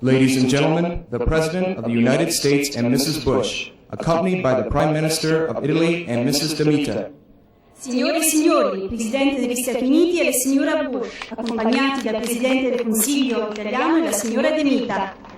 Ladies and gentlemen, the President of the United States and Mrs. Bush, accompanied by the Prime Minister of Italy and Mrs. D'Amita. Signore e signori, il Presidente degli Stati Uniti e la signora Bush, accompagnati dal Presidente del Consiglio italiano e la signora D'Amita.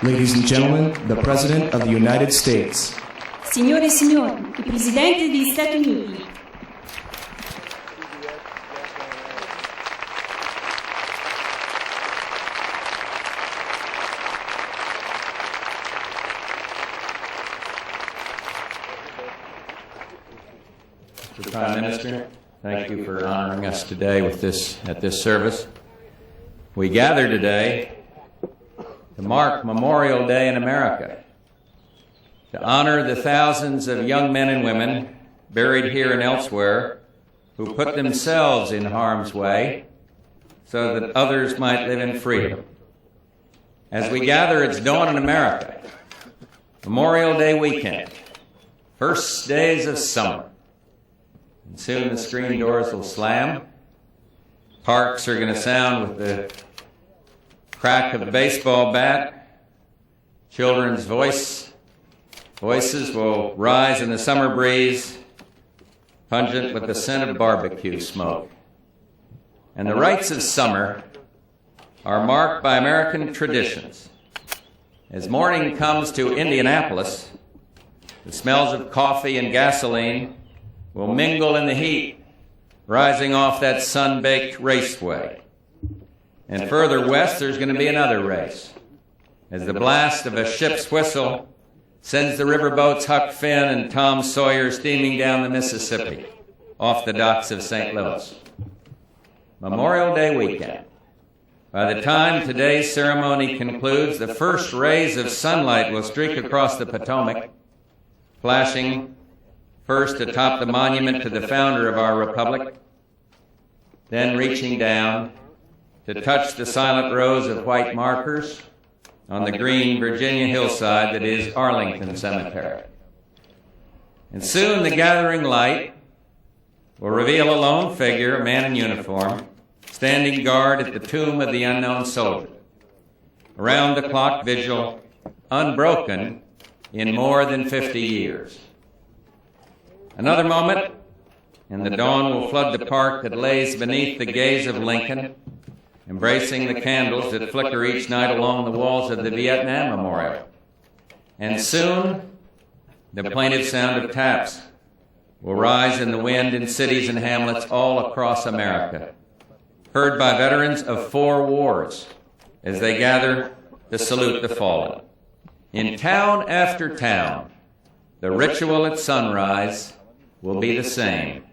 Ladies and gentlemen, the President of the United States. Signore e signori, il Presidente degli Stati Uniti. Mr. Prime Minister, thank you for honoring us today with at this service. We gather today to mark Memorial Day in America, to honor the thousands of young men and women buried here and elsewhere who put themselves in harm's way so that others might live in freedom. As we gather, it's dawn in America, Memorial Day weekend, first days of summer. And soon the screen doors will slam. Parks are going to sound with the crack of a baseball bat. Children's voices will rise in the summer breeze, pungent with the scent of barbecue smoke. And the rites of summer are marked by American traditions. As morning comes to Indianapolis, the smells of coffee and gasoline will mingle in the heat, rising off that sun-baked raceway. And further west, there's going to be another race, as the blast of a ship's whistle sends the riverboats Huck Finn and Tom Sawyer steaming down the Mississippi off the docks of St. Louis. Memorial Day weekend, By the time today's ceremony concludes, the first rays of sunlight will streak across the Potomac, flashing first atop the monument to the founder of our republic, then reaching down to touch the silent rows of white markers on the green Virginia hillside that is Arlington Cemetery. And soon the gathering light will reveal a lone figure, a man in uniform, standing guard at the tomb of the unknown soldier. Around-the-clock vigil, unbroken in more than 50 years. Another moment, and the dawn will flood the park that lays beneath the gaze of Lincoln, embracing the candles that flicker each night along the walls of the Vietnam Memorial. And soon, the plaintive sound of taps will rise in the wind in cities and hamlets all across America, heard by veterans of 4 wars as they gather to salute the fallen. In town after town, the ritual at sunrise will be the same,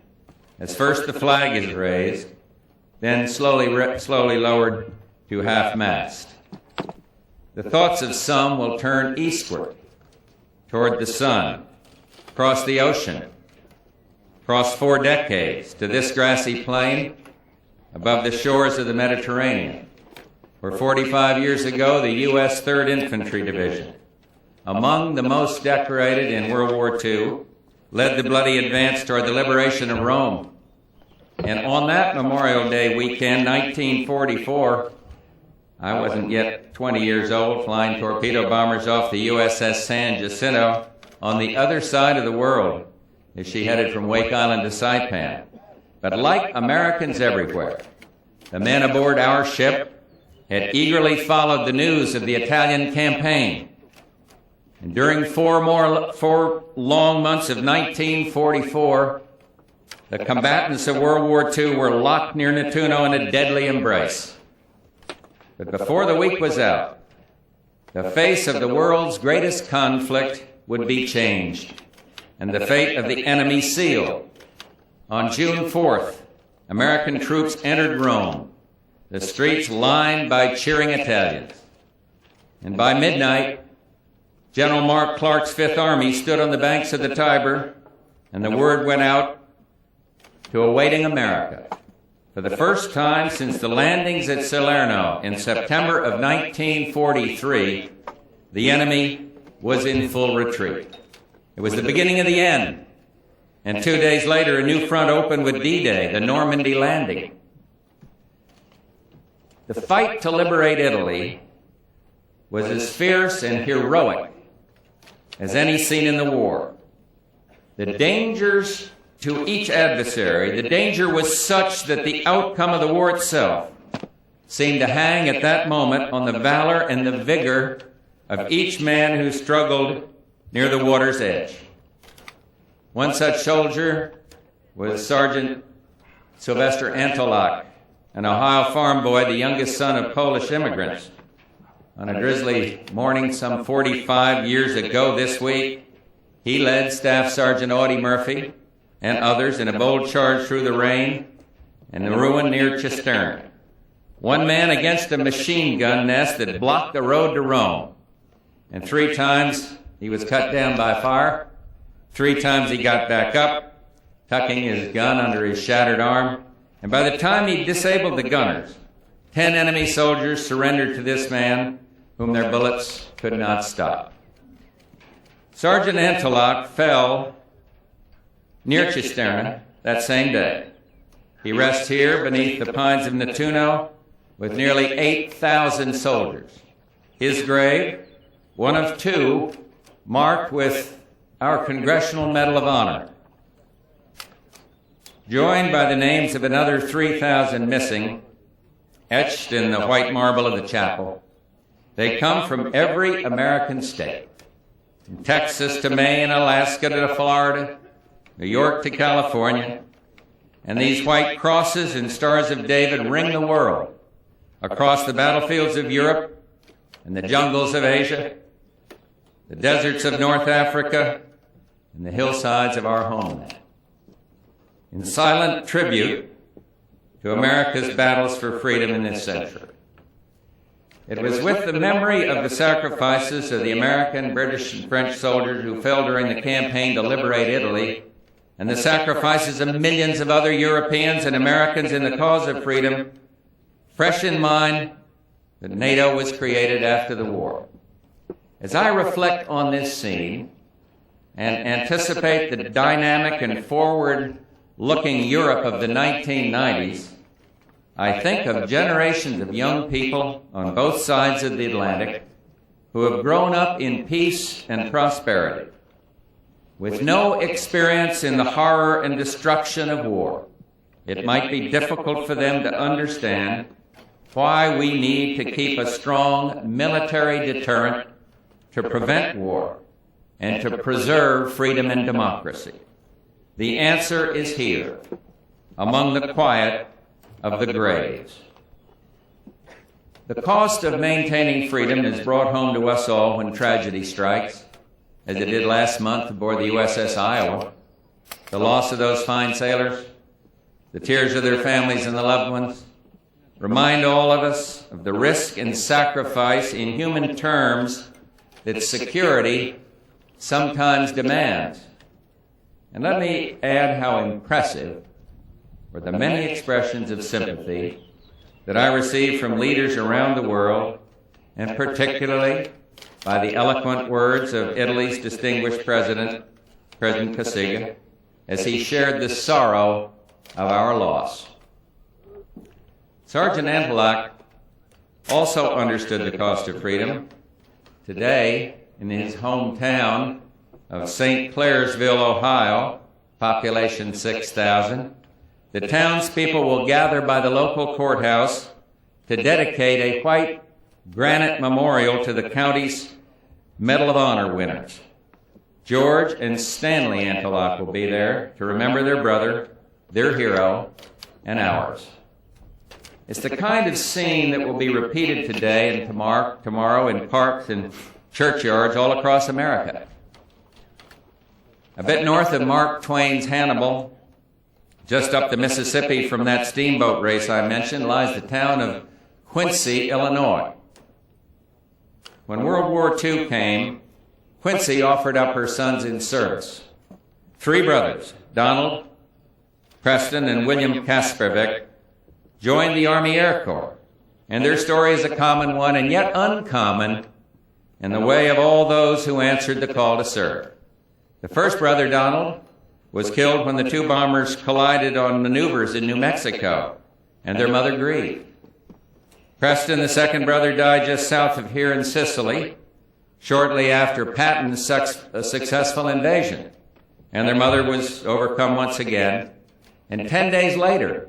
as first the flag is raised, then slowly lowered to half-mast. The thoughts of some will turn eastward, toward the sun, across the ocean, across 4 decades to this grassy plain above the shores of the Mediterranean, where 45 years ago the U.S. 3rd Infantry Division, among the most decorated in World War II, led the bloody advance toward the liberation of Rome. And on that Memorial Day weekend, 1944, I wasn't yet 20 years old, flying torpedo bombers off the USS San Jacinto on the other side of the world as she headed from Wake Island to Saipan. But like Americans everywhere, the men aboard our ship had eagerly followed the news of the Italian campaign. And during 4 long months of 1944, the combatants of World War II were locked near Nettuno in a deadly embrace. But before the week was out, the face of the world's greatest conflict would be changed, and the fate of the enemy sealed. On June 4th, American troops entered Rome, the streets lined by cheering Italians. And by midnight, General Mark Clark's Fifth Army stood on the banks of the Tiber, and the word went out to awaiting America. For the first time since the landings at Salerno in September of 1943, the enemy was in full retreat. It was the beginning of the end. And 2 days later, a new front opened with D-Day, the Normandy landing. The fight to liberate Italy was as fierce and heroic as any seen in the war. The dangers to each adversary, the danger was such that the outcome of the war itself seemed to hang at that moment on the valor and the vigor of each man who struggled near the water's edge. One such soldier was Sergeant Sylvester Antolak, an Ohio farm boy, the youngest son of Polish immigrants. On a drizzly morning some 45 years ago this week, he led Staff Sergeant Audie Murphy and others in a bold charge through the rain and the ruin near Cistern. One man against a machine gun nest that blocked the road to Rome. And 3 times he was cut down by fire. 3 times he got back up, tucking his gun under his shattered arm. And by the time he disabled the gunners, 10 enemy soldiers surrendered to this man whom their bullets could not stop. Sergeant Antolak fell near Cistern that same day. He rests here beneath the pines of Nettuno with nearly 8,000 soldiers. His grave, one of 2, marked with our Congressional Medal of Honor, joined by the names of another 3,000 missing, etched in the white marble of the chapel. They come from every American state, from Texas to Maine, Alaska to Florida, New York to California, and these white crosses and stars of David ring the world across the battlefields of Europe and the jungles of Asia, the deserts of North Africa, and the hillsides of our homeland. In silent tribute to America's battles for freedom in this century. It was with the memory of the sacrifices of the American, British, and French soldiers who fell during the campaign to liberate Italy, and the sacrifices of millions of other Europeans and Americans in the cause of freedom, fresh in mind that NATO was created after the war. As I reflect on this scene and anticipate the dynamic and forward-looking Europe of the 1990s, I think of generations of young people on both sides of the Atlantic who have grown up in peace and prosperity, with no experience in the horror and destruction of war. It might be difficult for them to understand why we need to keep a strong military deterrent to prevent war and to preserve freedom and democracy. The answer is here, among the quiet of the graves. The cost of maintaining freedom is brought home to us all when tragedy strikes, as it did last month aboard the USS Iowa. The loss of those fine sailors, the tears of their families and the loved ones, remind all of us of the risk and sacrifice in human terms that security sometimes demands. And let me add how impressive were the many expressions of sympathy that I received from leaders around the world, and particularly by the eloquent words of Italy's distinguished President Cossiga, as he shared the sorrow of our loss. Sergeant Antolak also understood the cost of freedom. Today, in his hometown of St. Clairsville, Ohio, population 6,000, the townspeople will gather by the local courthouse to dedicate a white granite memorial to the county's Medal of Honor winners. George and Stanley Antolak will be there to remember their brother, their hero, and ours. It's the kind of scene that will be repeated today and tomorrow in parks and churchyards all across America. A bit north of Mark Twain's Hannibal, just up the Mississippi from that steamboat race I mentioned, lies the town of Quincy, Illinois. When World War II came, Quincy offered up her sons in service. 3 brothers, Donald, Preston, and William Kaspervik, joined the Army Air Corps, and their story is a common one and yet uncommon in the way of all those who answered the call to serve. The first brother, Donald, was killed when the 2 bombers collided on maneuvers in New Mexico, and their mother grieved. Preston, the second brother, died just south of here in Sicily, shortly after Patton's successful invasion, and their mother was overcome once again. And 10 days later,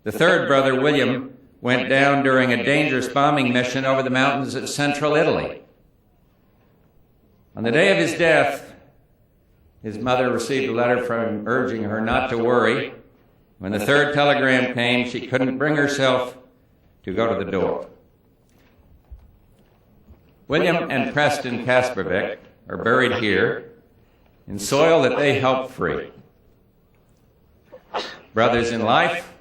the third brother, William, went down during a dangerous bombing mission over the mountains of central Italy. On the day of his death, his mother received a letter from him urging her not to worry. When the third telegram came, she couldn't bring herself to go to the door. William and Preston Kaspervik are buried here in soil that they helped free. Brothers in life,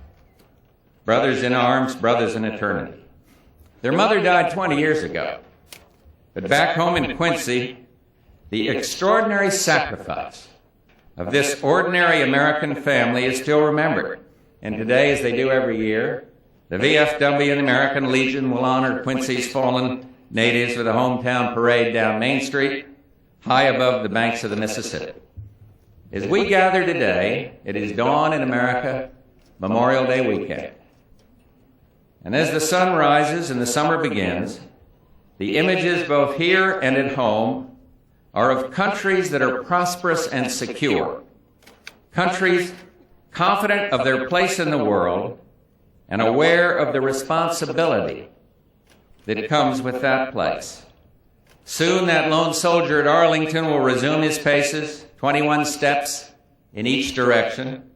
brothers in arms, brothers in eternity. Their mother died 20 years ago, but back home in Quincy, the extraordinary sacrifice of this ordinary American family is still remembered. And today, as they do every year, the VFW and the American Legion will honor Quincy's fallen natives with a hometown parade down Main Street, high above the banks of the Mississippi. As we gather today, it is dawn in America, Memorial Day weekend. And as the sun rises and the summer begins, the images both here and at home are of countries that are prosperous and secure, countries confident of their place in the world and aware of the responsibility that comes with that place. Soon that lone soldier at Arlington will resume his paces, 21 steps in each direction,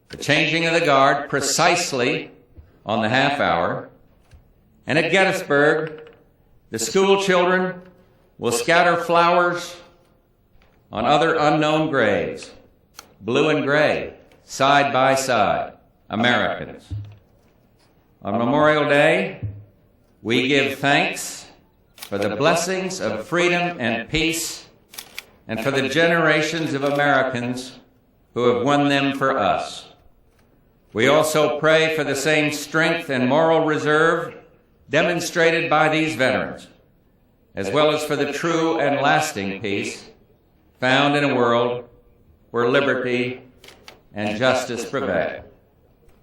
the changing of the guard precisely on the half hour, and at Gettysburg, the school children will scatter flowers on other unknown graves, blue and gray, side by side, Americans. On Memorial Day, we give thanks for the blessings of freedom and peace and for the generations of Americans who have won them for us. We also pray for the same strength and moral reserve demonstrated by these veterans, as well as for the true and lasting peace found in a world where liberty and justice prevail.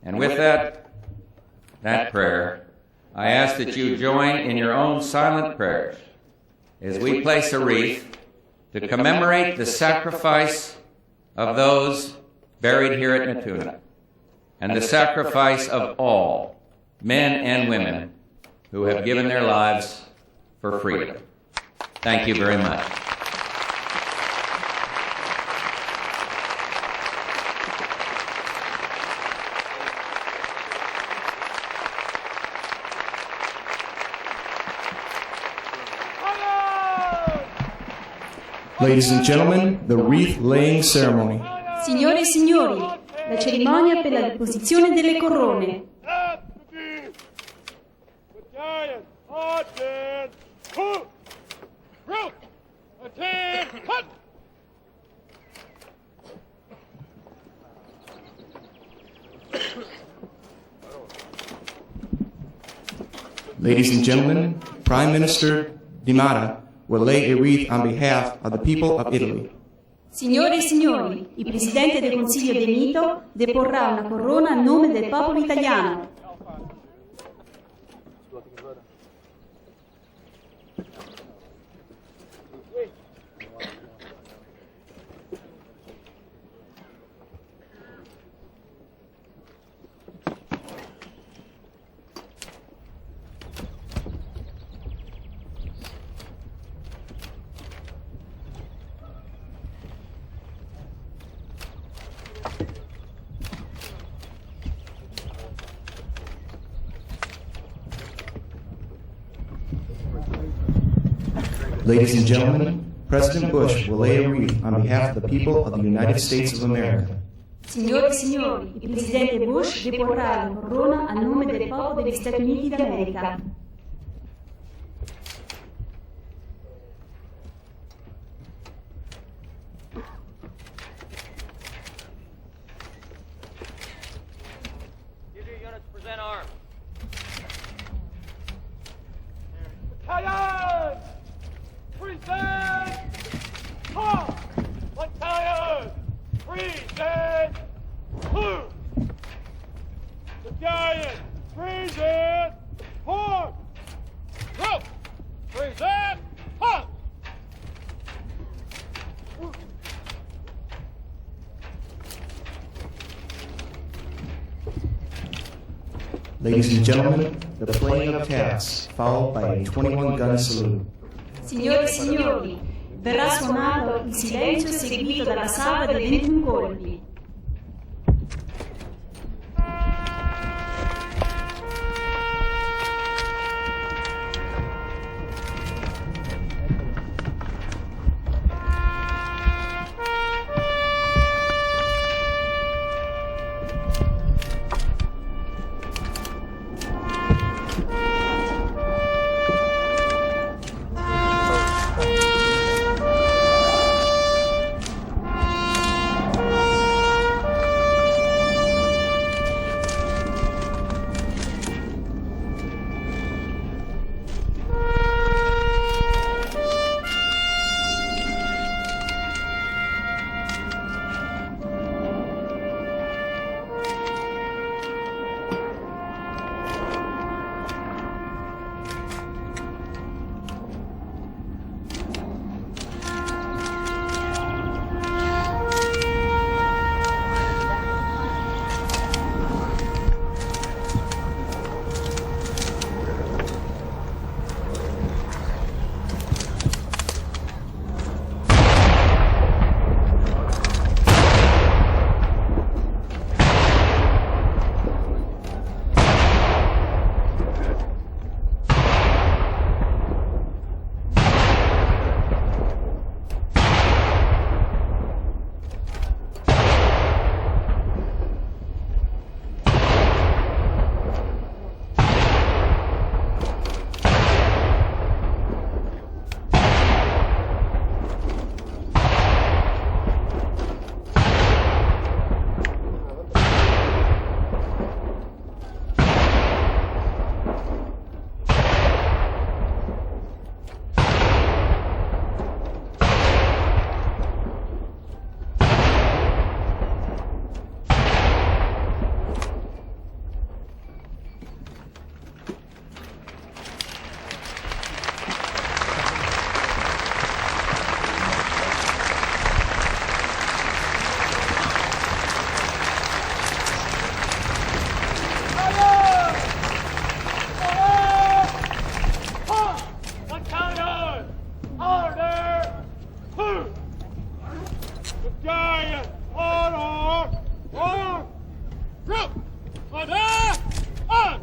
And with that prayer, I ask that you join in your own silent prayers as we place a wreath to commemorate the sacrifice of those buried here at Natuna and the sacrifice of all men and women who have given their lives for freedom. Thank you very much. Ladies and gentlemen, the wreath-laying ceremony. Signore e signori, la cerimonia per la deposizione delle corone. Ladies and gentlemen, Prime Minister D'Amata will lay a wreath on behalf of the people of Italy. Signore e signori, il Presidente del Consiglio De Mito deporrà una corona a nome del popolo italiano. Ladies and gentlemen, President Bush will lay a wreath on behalf of the people of the United States of America. Signore e signori, il Presidente Bush deporrà la corona a nome del popolo degli Stati Uniti d'America. Ladies and gentlemen, the playing of taps, followed by a 21-gun salute. Signore e signori, verrà suonato il silenzio seguito dalla salva dei 21 colpi. giant order! Order! Group! Attack! On!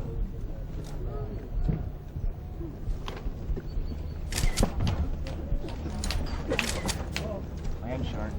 Land shark.